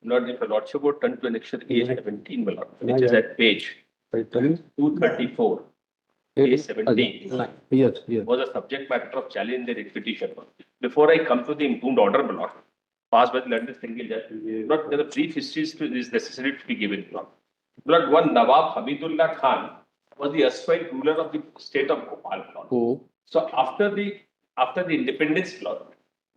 Lord, if a lordship would turn to annexure A17, my lord, which is at page 234. A17 Yes, yes. was a subject matter of challenge in the writ petition. Before I come to the impugned order, my lord, passed by the London single judge, not there are brief histories is necessary to be given. Lord, one Nawab Hamidullah Khan was the erstwhile ruler of the state of Bhopal. Oh. So after the independence, Lord,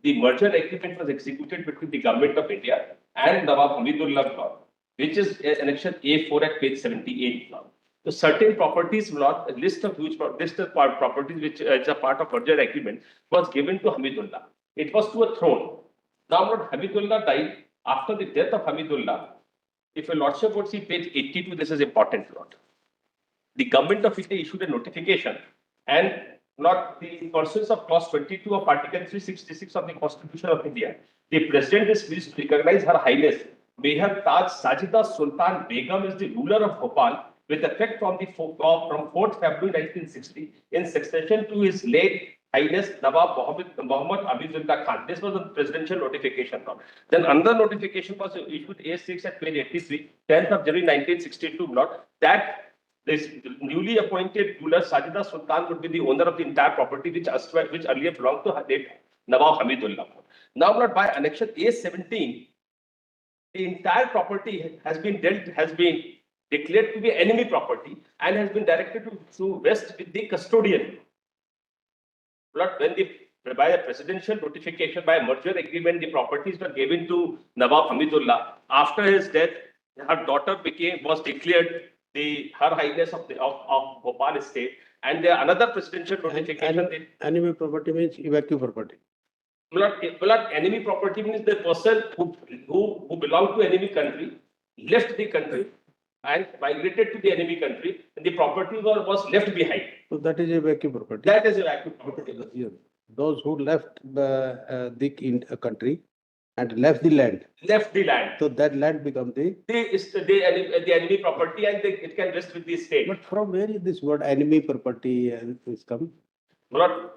the merger agreement was executed between the government of India and Nawab Hamidullah, Lord, which is annexure A4 at page 78. Lord. So certain properties, Lord, a list of properties which is a part of merger agreement was given to Hamidullah. It was to a throne. Now, Lord Hamidullah died. After the death of Hamidullah, if a lordship would see page 82, this is important, Lord. The government of India issued a notification and not the pursuance of clause 22 of article 366 of the Constitution of India. The president is pleased to recognize Her Highness Meher Taj Sajida Sultan Begum as the ruler of Bhopal with effect from 4th February 1960 in succession to his late Highness Nawab Muhammad Abidullah Khan. This was a presidential notification. Then another notification was issued A6 at page 83, 10th of January 1962, Lord, that this newly appointed ruler Sajida Sultan would be the owner of the entire property which earlier belonged to late Nawab Hamidullah. Now, Lord, by annexure A17, the entire property has been declared to be enemy property and has been directed to vest with the custodian. Lord, when by a presidential notification, by a merger agreement, the properties were given to Nawab Hamidullah. After his death, her daughter was declared Her Highness of Bhopal state, and there another presidential notification. Enemy property means evacuee property. Blood enemy property means the person who belonged to enemy country left the country and migrated to the enemy country, and the property was left behind. So that is evacuee property. That is evacuee property. Yes. Those who left the country and left the land. Left the land. So that land becomes the enemy property, and it can rest with the state. But from where is this word enemy property is come? Lord,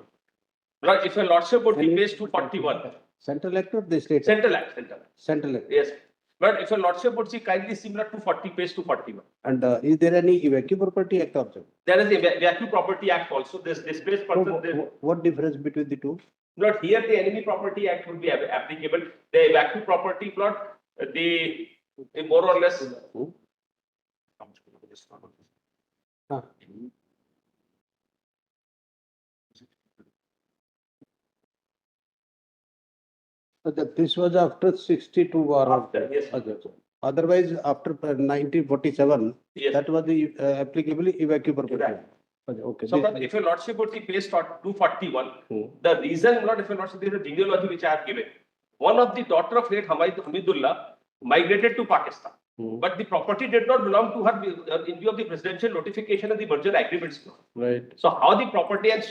if a lordship would be page 241. Central Act or the state? Central Act. Central Act. Yes. But if a lordship would see kindly similar to 40 page 241. And is there any evacuee property act also? There is a evacuee property act also. This displaced person. What difference between the two? Not here, the enemy property act would be applicable. The evacuee property plot, the more or less. This was after 62 or after, yes. Otherwise, after 1947, yes. That was the applicably evacuee property. Right. Okay. So, if a lordship would see page 241, the reason not if a lordship, there is a genealogy which I have given. One of the daughter of late Hamidullah migrated to Pakistan, but the property did not belong to her in view of the presidential notification and the merger agreements. Right. So, how the property and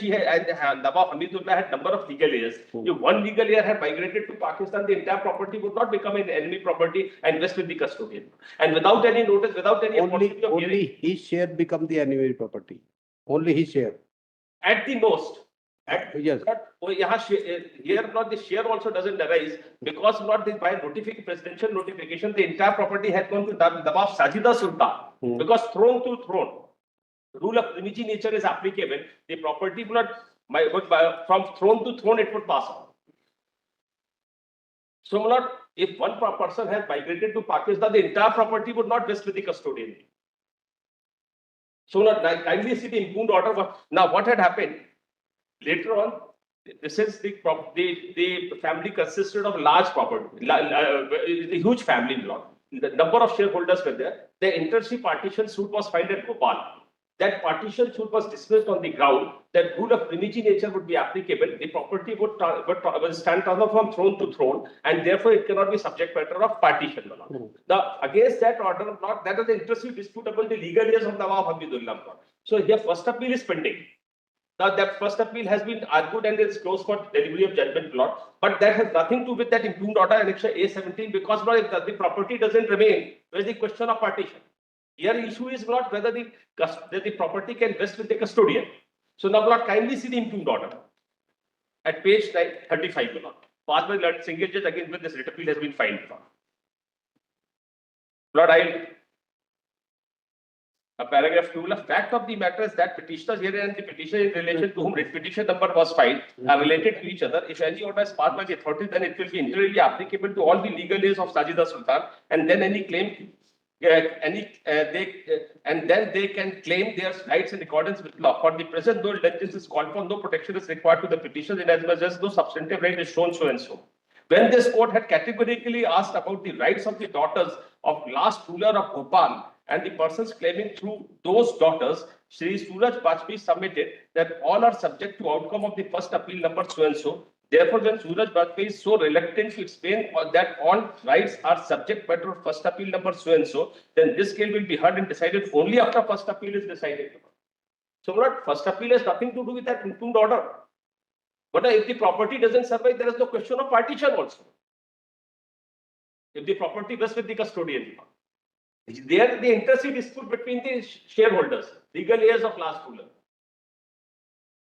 Nawab Hamidullah had number of legal heirs. If one legal heir had migrated to Pakistan, the entire property would not become an enemy property and vest with the custodian. And without any notice, without any only his share become the enemy property. Only his share. At the most. Yes. Here not the share also doesn't arise because not this by presidential notification, the entire property had gone to Nawab Sajida Sultan. Because throne to throne, rule of primitive nature is applicable. The property would not from throne to throne it would pass on. So not if one person has migrated to Pakistan, the entire property would not vest with the custodian. So now kindly see the impugned order. Now what had happened later on? This is the family consisted of large property, a huge family block. The number of shareholders were there. The inter-sea partition suit was filed at Bhopal. That partition suit was dismissed on the ground that rule of primitive nature would be applicable. The property would stand from throne to throne, and therefore it cannot be subject matter of partition. Now, against that order, that is the inter-sea dispute upon the legal heirs of Nawab Hamidullah. So here first appeal is pending. Now that first appeal has been argued and is closed for delivery of judgment plot, but that has nothing to do with that impugned order annexure A17 because if the property doesn't remain, there is the question of partition. Here issue is not whether the property can vest with the custodian. So now Lord, kindly see the impugned order at page 35. Passed by single judge against which this writ appeal has been filed for. Lord, paragraph 2, the fact of the matter is that petitioners here and the petitioner in relation to whom writ petition number was filed are related to each other. If any order is passed by the authorities, then it will be internally applicable to all the legal heirs of Sajida Sultan, and then any claim, and then they can claim their rights in accordance with law. For the present, though indulgence is called for, no protection is required to the petitioners inasmuch as no substantive right is shown so and so. When this court had categorically asked about the rights of the daughters of last ruler of Bhopal and the persons claiming through those daughters, Shri Suraj Bajpayee submitted that all are subject to outcome of the first appeal number so and so. Therefore, when Suraj Bajpayee is so reluctant to explain that all rights are subject matter of first appeal number so and so, then this case will be heard and decided only after first appeal is decided. So, what first appeal has nothing to do with that entombed order. But if the property doesn't survive, there is no question of partition also. If the property rests with the custodian, there the interest is dispute between the shareholders, legal heirs of last ruler.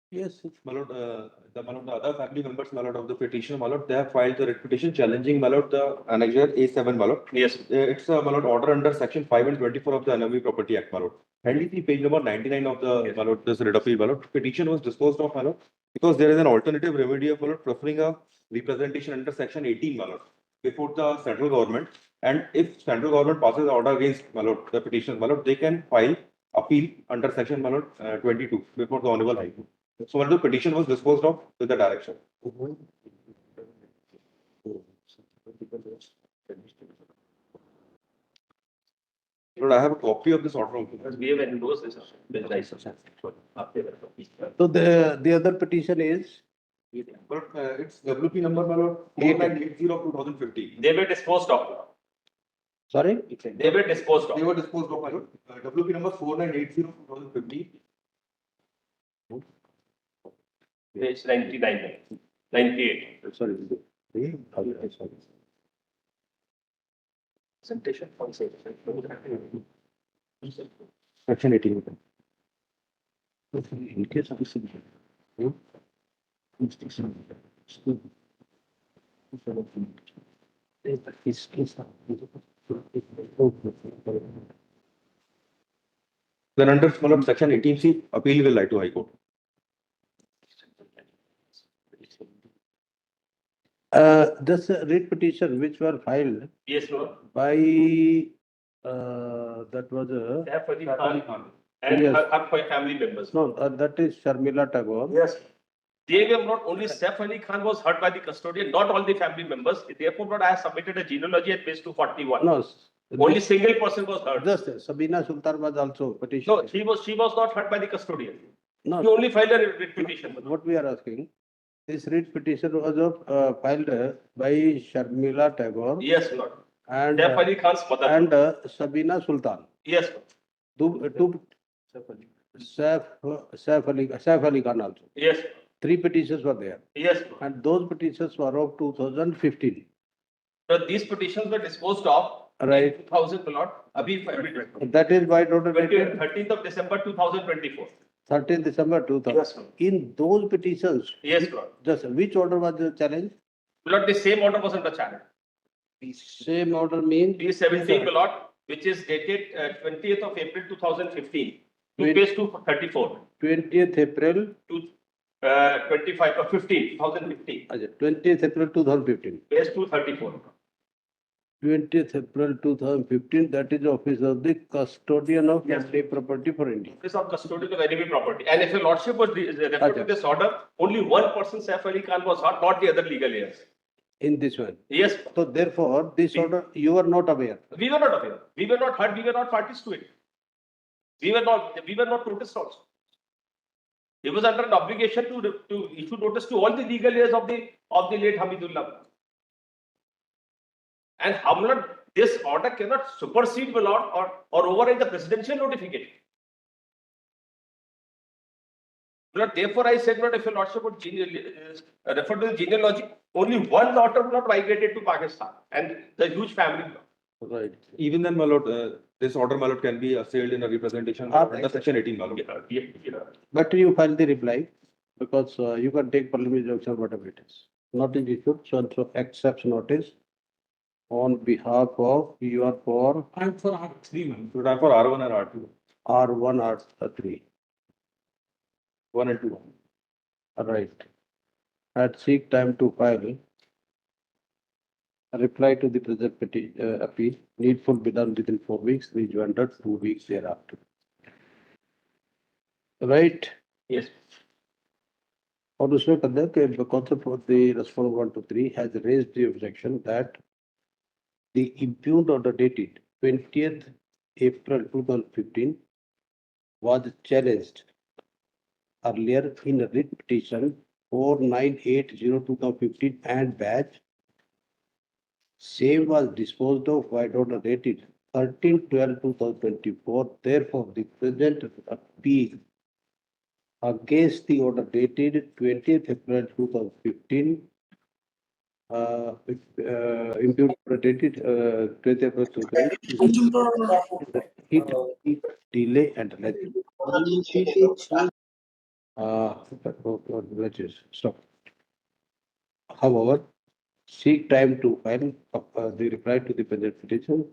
Yes, my lord, the other family members, my lord, of the petition, my lord, they have filed the writ petition challenging, my lord, the annexure A7, my lord. Yes. It's my lord, order under section 5 and 24 of the Enemy Property Act, my lord. Handily see page number 99 of the, Yes. my lord, this writ appeal, my lord. Petition was disposed of, my lord, because there is an alternative remedy of, my lord, preferring a representation under section 18, my lord, before the central government. And if central government passes order against, my lord, the petition, my lord, they can file appeal under section, my lord, 22 before the Honorable High Court. So when the petition was disposed of with the direction. Lord, I have a copy of this order. Because we have endorsed this. So the other petition is, But it's WP number, my lord, 4980 of 2015. They were disposed of. sorry? They were disposed They of. were disposed of, my lord. WP number 4980 of 2015. Page 99, 98. Sorry. Presentation for Section 18. In case of Then under, my lord, section 18C, appeal will lie to High Court. This writ petition which were filed Yes, Lord. by that was Saif Ali Khan and Yes. her family members. no that is Sharmila Tagore. Yes. They were not only Saif Ali Khan was hurt by the custodian, not all the family members. Therefore, Lord, I have submitted a genealogy at page 241. No, Only single person was hurt. just Sabina Sultan was also petition. No, she was not hurt by the custodian. No, She only filed a writ petition. what we are asking, this writ petition was filed by Sharmila Tagore Yes, Lord. and Saif Ali Khan's mother. Sabina Sultan. Yes, Lord. Two Saif Ali Khan also. Yes, Three petitions were there, yes, Lord. and those petitions were of 2015. So these petitions were disposed of Right. in 2000, Lord. That is why order dated 13th of December 2024. 13th December 2000. Yes, Lord. In those petitions, Yes, Lord. just which order was the challenge? Lord, the same order was under challenge. Same order means P17, Lord, which is dated 20th of April 2015. To Wait. page 234 20th April, to 25 or 15, 2015. 20th April 2015. Page 234. 20th April 2015, that is office of the custodian of Yes. family property for India. Office of Custodian of Enemy Property. And if your Lordship was referred to this order, only one person, Saif Ali Khan, was hurt, not the other legal heirs. In this one. Yes, So therefore, this order, you are not aware. we were not aware. We were not hurt. We were not parties to it. We were not noticed also. He was under an obligation to issue notice to all the legal heirs of the late Hamidullah. And how much this order cannot supersede, my lord, or override the presidential notification. Lord, therefore, I said, Lord, if your lordship would refer to the genealogy, only one daughter not migrated to Pakistan, and the huge family. Right. Even then, my lord, this order, my lord, can be assailed in a representation under section 18, my lord. But you file the reply because you can take preliminary injunction, whatever it is. Notice issued, so and so accepts notice On behalf of, you are for I'm for R3 one. So time for R1 and R2, R1, R3, 1 and 2. right. At seek time to file a reply to the present appeal, needful be done within 4 weeks, rejoined 2 weeks thereafter. Right? Yes. और उसमें कहते हैं कि concept of the response 1 to 3 has raised the objection that the impugned order dated 20th April 2015 was challenged earlier in a writ petition 4980/2015 and batch. Same was disposed of by order dated 13/12/2024. Therefore, the present appeal against the order dated 20th April 2015 impugned order dated 20th April 2015 hit, delay and legend. Stop. However, seek time to file the reply to the present petition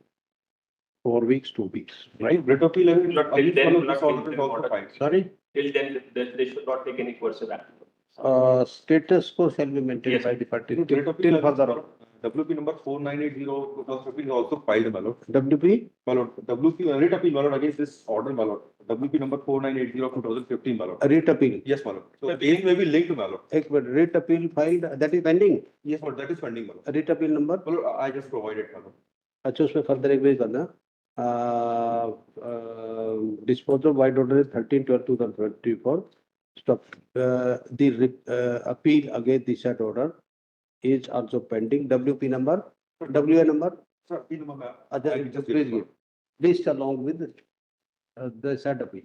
4 weeks, 2 weeks. Right, writ appeal is Not till then, follow not this order till is then, also order. filed. Sorry? Till then, they should not take any courses action. Status quo shall be maintained Yes. by the party Writ till appeal further. WP number 4980/2015 is also filed, my lord. WP? My lord, WP, writ appeal, my lord, against this order, my lord. WP number 4980/2015, my lord. Writ appeal. Yes, my lord. So case may be linked, my lord. एक minute, writ appeal filed, that is pending. Yes, my lord, that is pending, my lord. Writ appeal number. My lord, I just provided, my lord. अच्छा उसमें further एक page करना. Disposal by order 13/12/2024. Stop. The appeal against the said order is also pending. WP number. WA number. Sir, appeal number, ma'am. Other, I just please give it, give. List along with the said appeal.